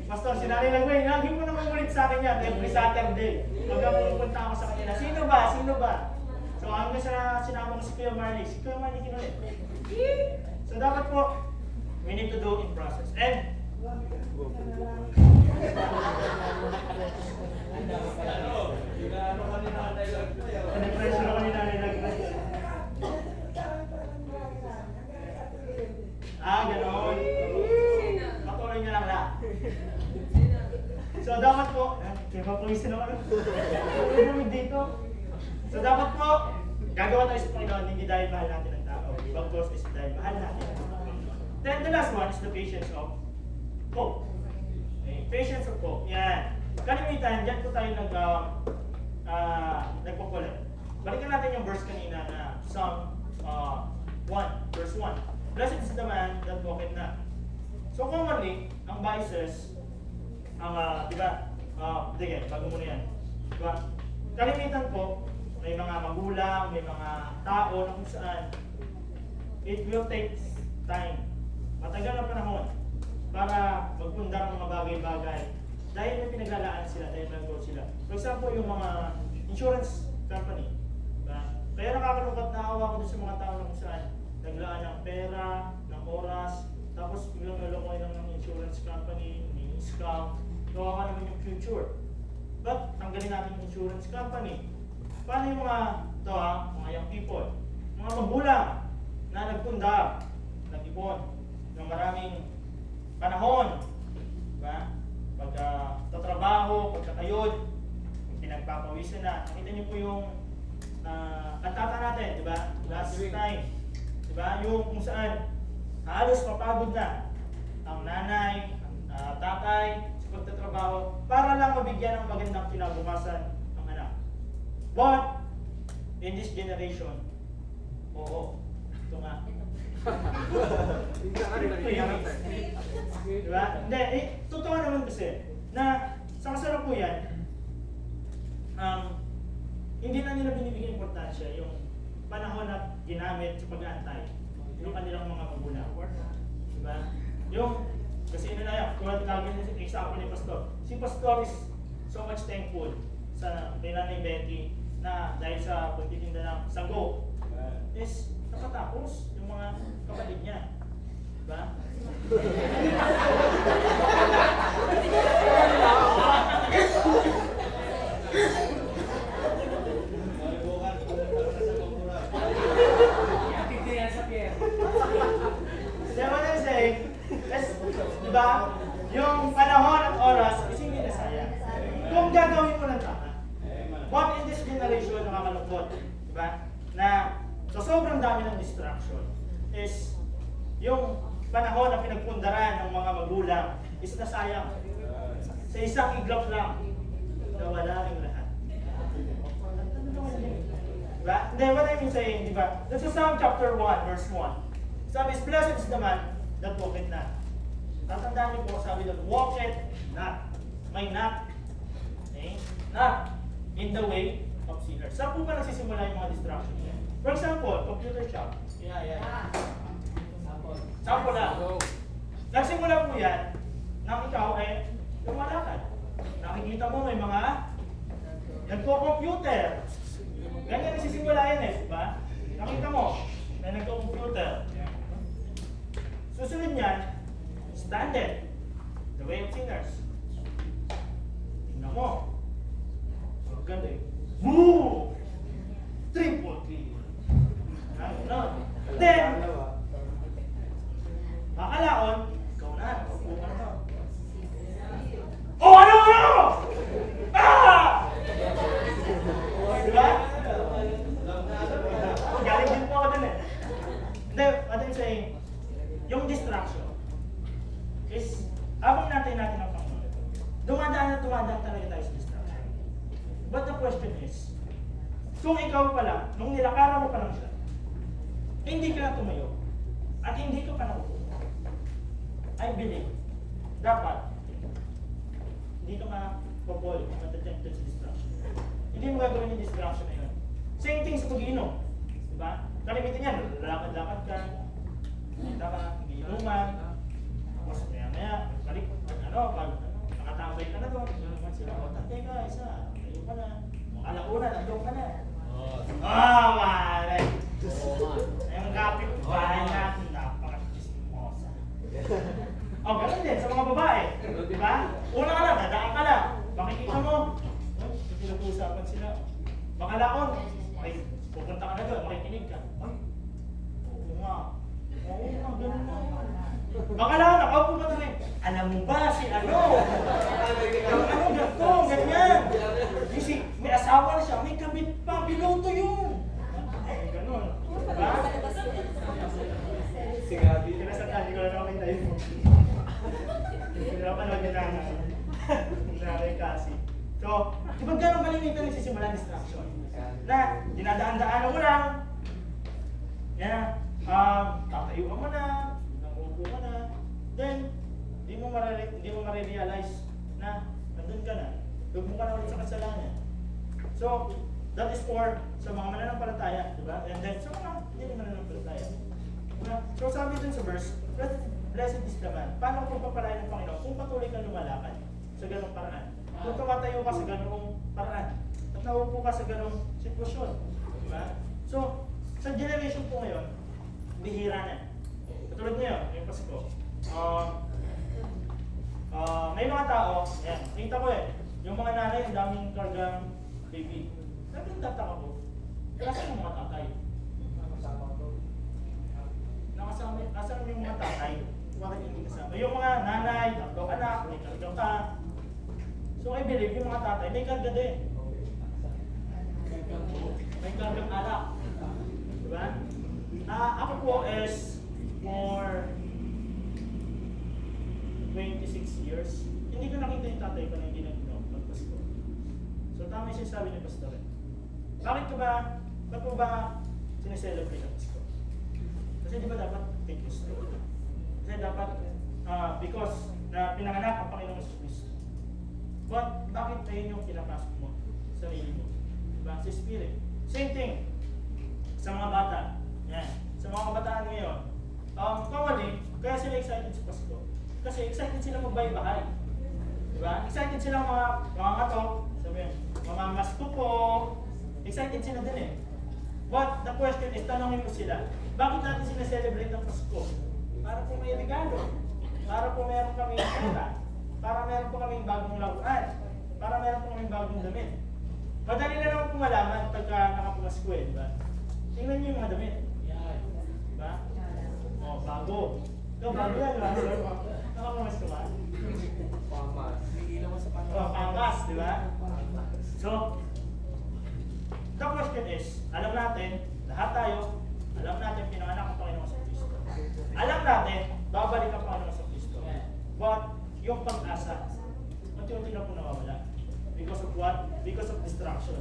Pastor, sinari lang, lagi mo naman ulit sa akin yan, every Saturday. Pagka pupunta ako sa kanila, sino ba? So, hanggang sa sinama ko si Kuya Marley, kinulit. So, dapat po, we need to do in process. And, pressure ako ni nanay nag-press. Ganon. Patuloy niya lang lahat. So, dapat po, kaya papawisin ako dito. So, dapat po, gagawa tayo sa Panginoon, hindi dahil mahal natin ang tao. Bagkos is dahil mahal natin ang Panginoon. Then, the last one is the patience of hope. Okay? Patience of hope. Yan. Kalimitan, dyan po tayo nagpo-collect. Balikan natin yung verse kanina na Psalm 1, verse 1. Blessed is the man that walketh not. So commonly, ang biases, di ba, bago muna yan. Diba? Kalimitan po, may mga magulang, may mga tao na kung saan, it will take time. Matagal na panahon para magpundar ng mga bagay-bagay dahil may pinaglalaan sila, dahil nag-grow sila. For example, yung mga insurance company. Diba? Kaya nakakalungkot na awa ko dun sa mga tao na kung saan naglaan ng pera, ng oras, tapos biglang nalokoy lang ng insurance company, ni-scam, gawa ka naman yung future. But, tanggalin natin yung insurance company. Paano yung mga young people, mga magulang, na nagpunda, nag-ipon ng maraming panahon. Diba? Pagka tatrabaho, pagkakayod, pinagpapawisan na. Nakita niyo po yung kantata natin, di ba? Last time. Di ba? Yung kung saan halos mapagod na ang nanay, ang tatay sa pagtatrabaho para lang mabigyan ng magandang kinabukasan ng anak. But, in this generation, oo, ito nga. Diba? Hindi, totoo naman kasi na sa kasalukuyan, hindi na nila binibigyan importansya yung panahon na ginamit sa pag-aantay yung kanilang mga magulang. Diba? Yung, kasi ino na yan, tulad lagi ng example ni Pastor. Si Pastor is so much thankful sa Nanay Betty na dahil sa pagtitinda ng sago is nakatapos yung mga kapatid niya. Diba? What I'm saying is, diba, yung panahon at oras is hindi nasayang. Kung gagawin mo ng tama. But in this generation, nakakalungkot, diba, na so sobrang dami ng distraction is yung panahon na pinagpundaran ng mga magulang is nasayang. Sa isang iglap lang, nawala yung lahat. Diba? Then what I mean saying, diba? That's Psalm chapter 1, verse 1. Sabi is, blessed is the man that walketh not. Tatandaan niyo po, sabi doon, walketh not. May not. Okay? Not in the way of sinners. Saan po ba nagsisimula yung mga distractions niya? For example, computer shop. Sample lang. Nagsimula po yan nang ikaw ay lumalakad. Nakikita mo may mga nagko-computer. Ganyan nagsisimula yan eh, diba? Nakita mo, may nagko-computer. Susunod niyan, standard. The way of sinners. Tingnan mo. So, galing. Woo! Triple T. Ano? Then, makalaon, ikaw na. Upo ka na. Oh, ano? Ah! Diba? Galing din po ako dun eh. Hindi, what I'm saying, yung distraction is, habang natin ang Panginoon, dumadaan talaga tayo sa distraction. But the question is, kung ikaw pala, nung nilakaran mo pa lang siya, hindi ka na tumayo, at hindi ka pa naupo, I believe, dapat, hindi ka ma-fall, matatempted sa distraction. Hindi mo gagawin yung distraction na yun. Same thing sa pag-iinom. Diba? Kalimitin yan, lalakad-lakad ka, kita ka, nagiinuman, tapos maya-maya, balik, nakatambay ka na doon, naman sila, o tantay ka, isa, kayo ka na, alauna, nandun ka na. Mare! Yung kapit bahay natin, napaka-chismosa. O, ganun din sa mga babae. Diba? Una ka lang, dadaan ka lang. Makikita mo, pinag-uusapan sila. Makalaon, pupunta ka na doon, makikinig ka. Ay, oo nga, ganun nga. Makalaon, nakaupo ka na rin. Alam mo ba si ano? Ano, ganito, ganyan. May asawa na siya, may kabit pa, piloto yun. Ay, ganun. Diba? Si Gabi. Kinasakal, hindi ko na nakakita yun. Hindi na panood yun lang. Nanay kasi. So, di ba gano'ng kalimitan nagsisimula ang distraction? Na, dinadaan-daanan mo lang. Yan. Tatayuan mo na. Nangupo ka na. Then, di mo marirealize na nandun ka na. Huwag mo ka na ulit sa kasalanan. So, that is for sa mga mananampalataya, di ba? And then, sa mga hindi mananampalataya. Diba? So, sabi dun sa verse, blessed is the man. Paano kung papalain ng Panginoon? Kung patuloy ka lumalakad sa ganong paraan. Kung tumatayo ka sa ganong paraan. At naupo ka sa ganong sitwasyon. Diba? So, sa generation po ngayon, bihira na. Katulad ngayon, yung Pasko. May mga tao, yan, nakita ko yung mga nanay, ang daming kargang baby. Sabi yung tataka ko, kasi yung mga tatay. Nakasama, asan yung mga tatay? Bakit hindi kasama? Yung mga nanay, tatlong anak, may karga ka. So I believe yung mga tatay, may karga din. May kargang anak. Diba? Ako po is for 26 years. Hindi ko nakita yung tatay ko na hindi nag-Pasko. So tama yung sinasabi ni Pastor. Bakit ko ba sineselebrate ang Pasko? Kasi di ba dapat kay Kristo? Kasi dapat because na pinanganak ang Panginoong Kristo. But bakit ayun yung pinapasok mo sa sarili mo? Diba? Sa Spirit. Same thing sa mga bata. Yan. Sa mga kabataan ngayon. Commonly, kaya sila excited sa Pasko. Kasi excited sila magbahay-bahay. Diba? Excited sila mga kato. Sabihin, mamamasko po. Excited sila din eh. But the question is, tanongin mo sila, bakit natin sineselebrate ang Pasko? Para po may regalo. Para po meron kaming pera. Para meron po kaming bagong laruan. Para meron po kaming bagong damit. Madali na naman po malaman pagka nakapumasko eh, diba? Tingnan niyo yung mga damit. Diba? Oh, bago. Ito, bago yan, diba? Nakapumasko ba? Pamas. Oh, pangkas, diba? So, the question is, alam natin, lahat tayo, alam natin pinanganak ang Panginoon sa Kristo. Alam natin, babalik ang Panginoon sa Kristo. But, yung pag-asa, unti-unti na po nawawala. Because of what? Because of distraction.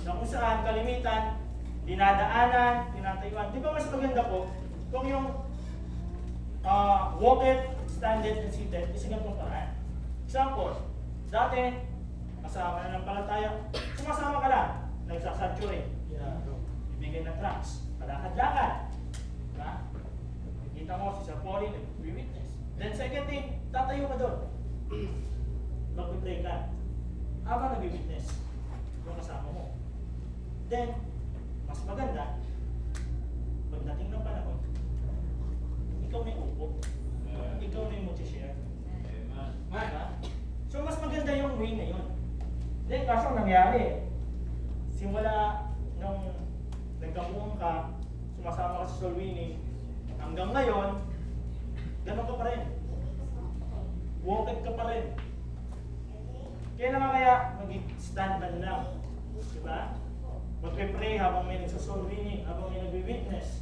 Na kung saan kalimitan, dinadaanan, tinatayuan. Di ba mas maganda po kung yung walk it, stand it, and sit it, is ganitong paraan. Example, dati, kasama na ng palataya, sumasama ka lang, nagsasaturate, ibigay ng tracks, kalakad-lakad. Diba? Kita mo si Sapori, nag-witness. Then second thing, tatayo ka doon. Mag-pray ka. Habang nag-witness, yung kasama mo. Then, mas maganda, pagdating ng panahon, ikaw may upo. Ikaw may multi-share. Diba? So, mas maganda yung way na yun. Then, kaso nangyari, simula nung nagkamuang ka, sumasama ka sa soul winning, hanggang ngayon, ganun ka pa rin. Walk it ka pa rin. Kaya naman kaya mag-stand man lang. Diba? Magpe-pray habang may nagsa-soul winning, habang may nagwi-witness.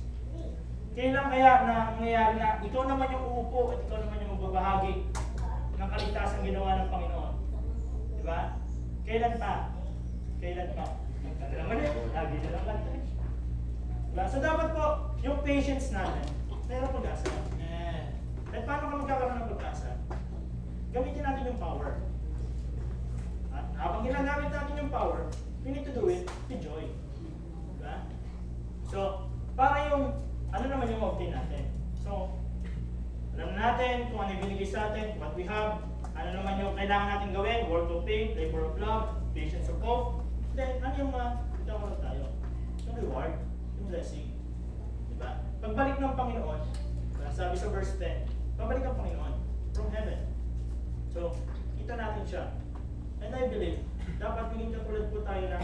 Kailan kaya na nangyayari na ikaw naman yung uupo at ikaw naman yung magbabahagi ng kaligtasan ginawa ng Panginoon? Diba? Kailan pa? Kailan pa? Nagkala naman eh. Lagi na lang kanta eh. Diba? So dapat po, yung patience natin, meron pag-asa. At paano ka magkakaroon ng pag-asa? Gamitin natin yung power. At habang ginagamit natin yung power, we need to do it with joy. Diba? So, para yung, ano naman yung obtain natin? So, alam natin kung ano yung binigay sa atin, what we have, ano naman yung kailangan natin gawin, work of faith, labor of love, patience of hope. Then, ano yung magkakaroon tayo? Yung reward, yung blessing. Diba? Pagbalik ng Panginoon, sabi sa verse 10, pabalik ang Panginoon from heaven. So, kita natin siya. And I believe, dapat maging katulad po tayo na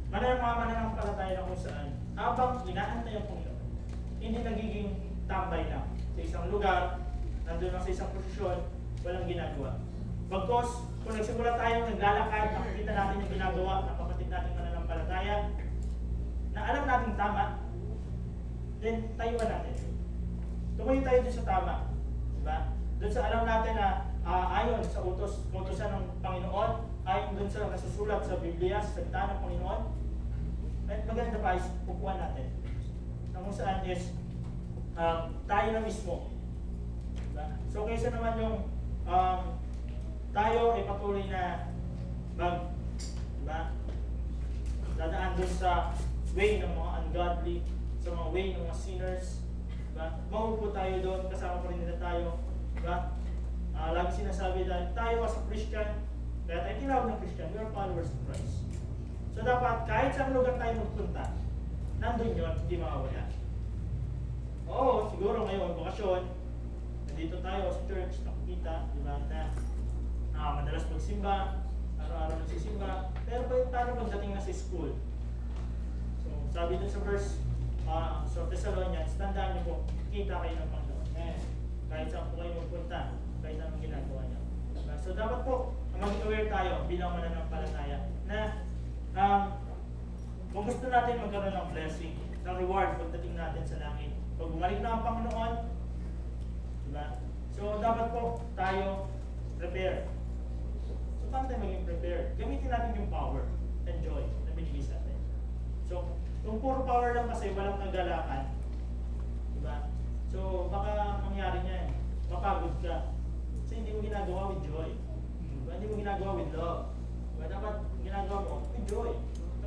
mananampalataya na kung saan habang inaantay ang Panginoon, hindi nagiging tambay lang sa isang lugar, nandun lang sa isang posisyon, walang ginagawa. Bagkos, kung nagsimula tayong naglalakad, nakikita natin yung ginagawa ng kapatid natin mananampalataya, na alam natin tama, then tayuan natin. Tumayo tayo dun sa tama. Diba? Dun sa alam natin na ayon sa utosan ng Panginoon, ayon dun sa nasusulat sa Biblia, sa salita ng Panginoon, at maganda pa is pupuan natin. Na kung saan is tayo na mismo. Diba? So kaysa naman yung tayo ay patuloy na diba? Dadaan dun sa way ng mga ungodly, sa mga way ng mga sinners. Diba? Maupo tayo doon, kasama pa rin nila tayo. Diba? Lagi sinasabi na tayo as a Christian, kaya tayo tinawag ng Christian, we are followers of Christ. So dapat kahit saan lugar tayo magpunta, nandun yun, hindi makawala. Oo, siguro ngayon, bakasyon, nandito tayo sa church, nakikita, diba, na madalas magsimba, araw-araw nagsisimba, pero paano pagdating na sa school? So, Sabi dun sa verse sa Thessalonians, tandaan niyo po, kita kayo ng Panginoon. Kahit saan po kayo magpunta, kahit anong ginagawa niyo. Diba? So dapat po, maging aware tayo bilang mananampalataya na kung gusto natin magkaroon ng blessing, ng reward pagdating natin sa langit. Pag bumalik na ang Panginoon, diba? So dapat po tayo prepare. So paano tayo maging prepare? Gamitin natin yung power and joy na binigay sa atin. So kung puro power lang kasi walang kagalakan, diba? So baka mangyari niyan, mapagod ka. Kasi hindi mo ginagawa with joy. Diba? Hindi mo ginagawa with love. Diba? Dapat ginagawa mo with joy.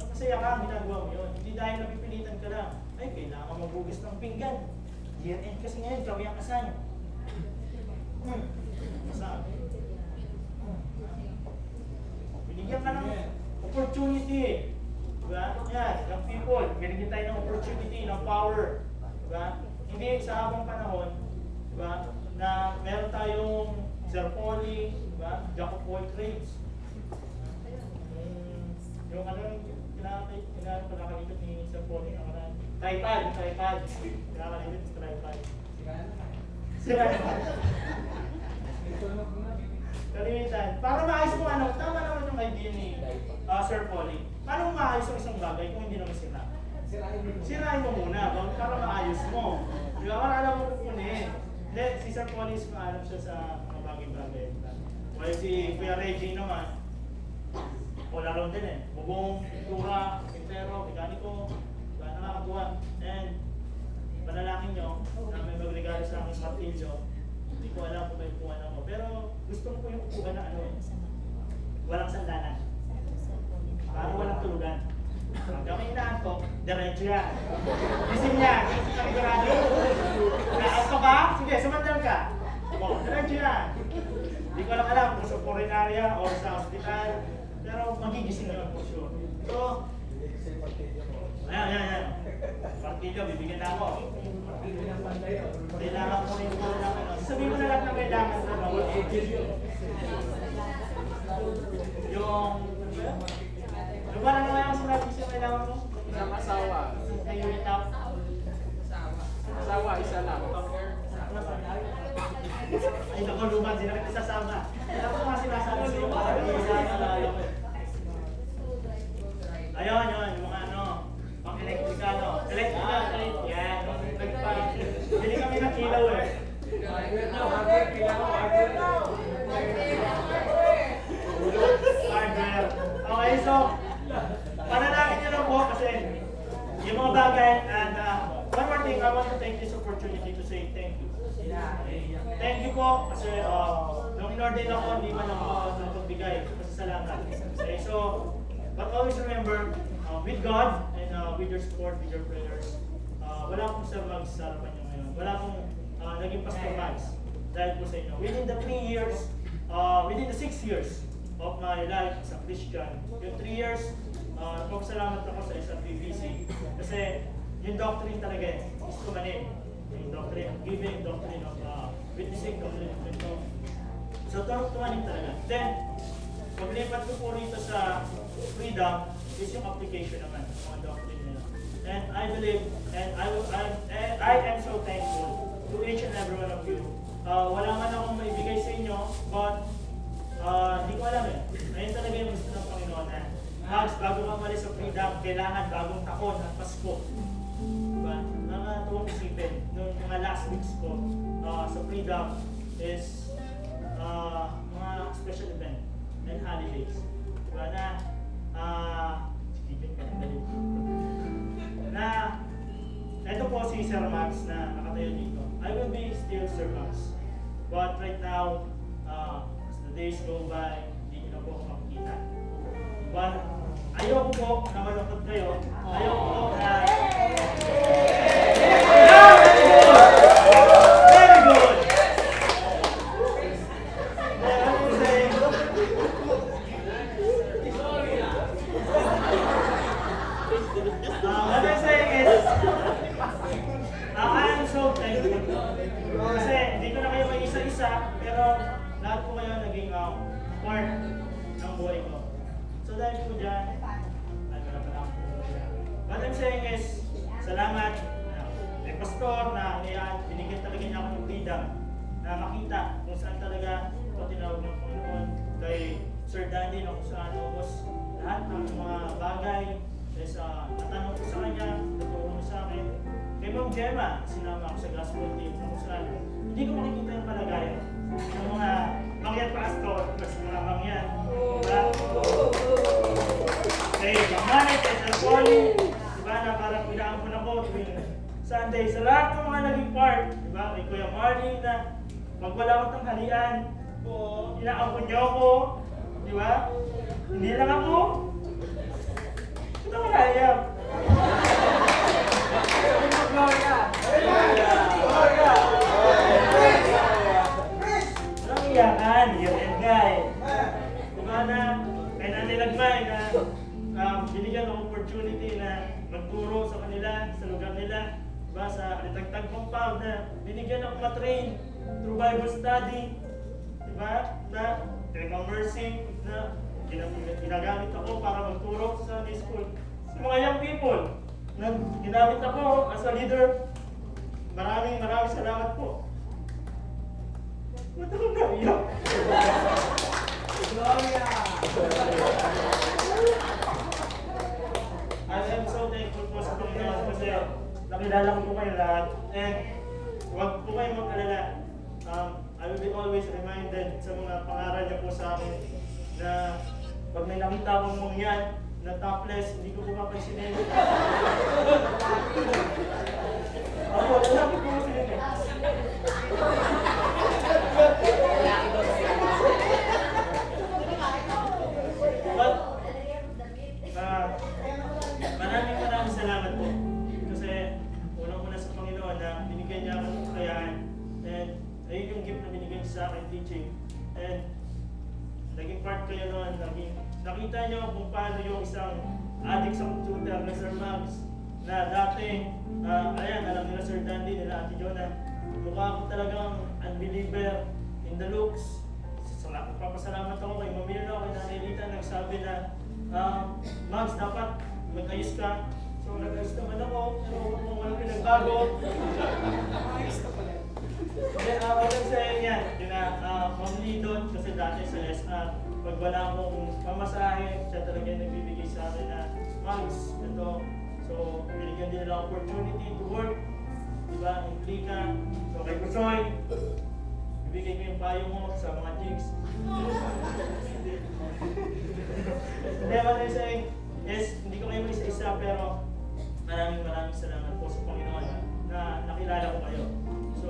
Masaya ka ang ginagawa mo yun. Hindi dahil napipilitan ka lang. Ay, kailangan maghugas ng pinggan. Year end kasi ngayon, kami ang kasal. Kasal. Binigyan ka ng opportunity. Diba? Yan, young people, binigyan tayo ng opportunity, ng power. Diba? Hindi sa habang panahon, diba, na meron tayong Sir Polly, diba, Jack of all trades. Yung kinakalitot ni Sir Polly na karaan. Tripod. Kinakalitot sa tripod. Sira na. Kalimitan. Para maayos mo tama naman yung idea ni Sir Polly. Paano maayos ang isang bagay kung hindi naman sira? Sirain mo muna para maayos mo. Di ba? Para alam mo kukunin. Hindi, si Sir Polly is maalam siya sa mga bagay-bagay. While si Kuya Reggie naman, wala ron din bubong, pintura, pintero, mekaniko, nakakatuwa. And panalangin nyo na may magregalo sa aking martilyo. Hindi ko alam kung may upuan ako. Pero gusto ko yung upuan na walang sandalan. Parang walang tulugan. Pag kami inaantok, diretso yan. Gising niya, gising kami garado. Naantok ka? Sige, sumandal ka. Diretso yan. Hindi ko lang alam kung sa coronarya o sa hospital. Pero magigising yun for sure. So, ayan. Martilyo, bibigyan na ako. Kailangan ko rin po ng sabihin mo na lang na kailangan ko na yung ano ba na nga yung sinabi siya kailangan mo? Isang asawa. Kayo yung top? Asawa, isa lang. Ay naku, lumad, di na kita sasama. Alam ko nga sinasabi sa'yo, parang ayun, yung mga pang elektrikano. Yan, bili kami ng ilaw hardware. Okay, so, panalangin nyo lang po kasi yung mga bagay and one more thing, I want to take this opportunity to say thank you. Thank you po kasi nung in-order ako, hindi man ako napagbigay kasi salamat. Okay, so, but always remember, with God and with your support, with your prayers, wala akong Sir Mags sa harapan nyo ngayon. Wala akong naging Pastor Mags dahil po sa inyo. Within the 3 years, within the 6 years of my life as a Christian, yung 3 years, nagpapasalamat ako sa isang BBC. Kasi yung doctrine talaga is kumanin. Yung doctrine of giving, doctrine of witnessing, doctrine of mentor. So, tumanin talaga. Then, paglipat ko po rito sa freedom, is yung application naman ng mga doctrine nila. And I believe, and I am so thankful to each and every one of you. Wala man akong maibigay sa inyo, but hindi ko alam Ayun talaga yung gusto ng Panginoon na Mags, bago ka malis sa freedom, kailangan bagong taon at Pasko. Diba? Nakakatuwang isipin, nung mga last weeks ko sa freedom is mga special event and holidays. Diba na ito po si Sir Max na nakatayo dito. I will be still Sir Max. But right now, as the days go by, hindi nyo na po ako makikita. But ayoko po na malungkot kayo. Ayoko po na... Very good! What I'm saying is, I am so thankful. Kasi hindi ko na kayo may isa-isa, pero lahat po kayo naging part ng buhay ko. So dahil po dyan, ay wala pala ako. What I'm saying is, salamat kay Pastor na binigyan talaga niya ako ng freedom na makita kung saan talaga ito tinawag ng Panginoon. Kay Sir Dandy na kung saan ubos lahat ng mga bagay. Is, natanong ko sa kanya, natulong sa akin. Kay Ma'am Gemma, sinama ako sa gospel team kung saan hindi ko makikita yung kalagayan ng mga mangyan pastor, mas mga mangyan. Diba? Kay Mamani, kay Sir Polly, diba na parang pinaampun ako tuwing Sunday. Sa lahat ng mga naging part, diba? Kay Kuya Marley na pag wala akong tanghalian, inaampun niyo ako, diba? Hindi lang ako. Ito ang hayap. Walang iyakan, year-end guy. Diba na, kay Nanay Lagmay na binigyan ng opportunity na magturo sa kanila, sa lugar nila, diba, sa Alitagtag Compound na binigyan ng matrain through Bible study, diba, na kay Ma'am Mercy na ginagamit ako para magturo sa Sunday school. Sa mga young people, na ginamit ako as a leader, maraming salamat po. Ba't ako naiyak? Gloria! I am so thankful po sa Panginoon kasi nakilala ko po kayo lahat. And huwag po kayong mag-alala. I will be always reminded sa mga pangaral niyo po sa akin na pag may nakita akong mangyan na topless, hindi ko po papansinin. Ako, lalaki po kasi yun eh. But, maraming salamat po. Kasi unang-una sa Panginoon na binigyan niya ako ng kakayahan. And ayun yung gift na binigyan niya sa akin, teaching. And naging part kayo noon, nakita niyo kung paano yung isang addict sa computer na Sir Max na dati, ayan, alam nila Sir Dandy, nila Ate Jonah, mukha ako talagang unbeliever in the looks. Papasalamat ako kay Mamilo, kay Nanay Lita, nagsabi na, Max, dapat mag-ayos ka. So nag-ayos naman ako, pero kung walang pinagbago. Ayos na pala. What I'm saying yan, Ma'am doon kasi dati sa SR, pag wala akong pamasahe, siya talaga yung nagbibigay sa akin na, Max, ito. So, binigyan din nila opportunity to work. Diba? Implika. So, kay Kusoy, bibigay ko yung payo mo sa mga jigs. Hindi, what I'm saying is, hindi ko kayo isa-isa, pero maraming salamat po sa Panginoon na nakilala ko kayo. So,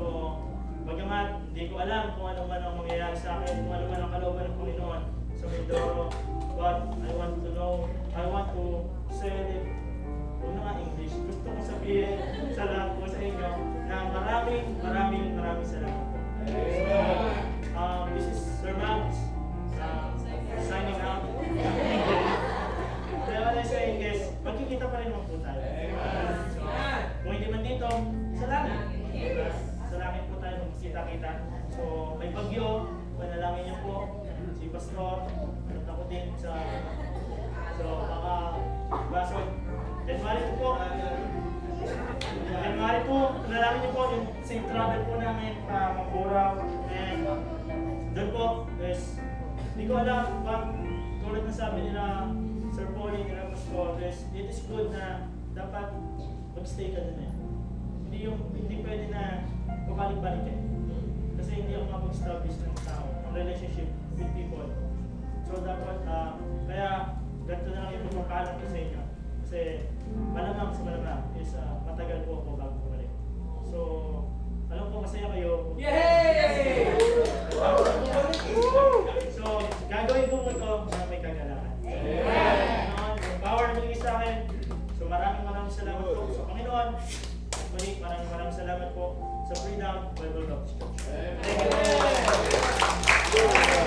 bagamat hindi ko alam kung ano man ang mangyayari sa akin, kung ano man ang kalooban ng Panginoon sa Mindoro, but I want to know, I want to say it, kung nga English, gusto kong sabihin sa lahat po sa inyo na maraming salamat po. So, this is Sir Max, signing out. Kaya what I'm saying is, magkikita pa rin naman po tayo. So, kung hindi man dito, sa langit. Sa langit po tayo magkita-kita. So, may bagyo, panalangin niyo po, si Pastor, at ako din sa, so, baka, basod. January po, panalangin niyo po, yung safe travel po namin, Mapuraw, and doon po, guys, hindi ko alam, tulad na sabi nila, Sir Polly, nila Pastor, guys, it is good na dapat mag-stay ka din eh. Hindi pwede na pabalik-balik eh. Kasi hindi ako mapag-establish ng tao, ng relationship with people. So dapat, kaya ganito na lang yung pagpapaalam ko sa inyo. Kasi malamang sa malamang is matagal po ako bago bumalik. So, alam ko masaya kayo. Yay! So, gagawin ko mo ito na may kagalakan. Yung power na binigay sa akin. So, maraming salamat po sa Panginoon. Muli, maraming salamat po sa Freedom Bible Baptist Church. Thank you.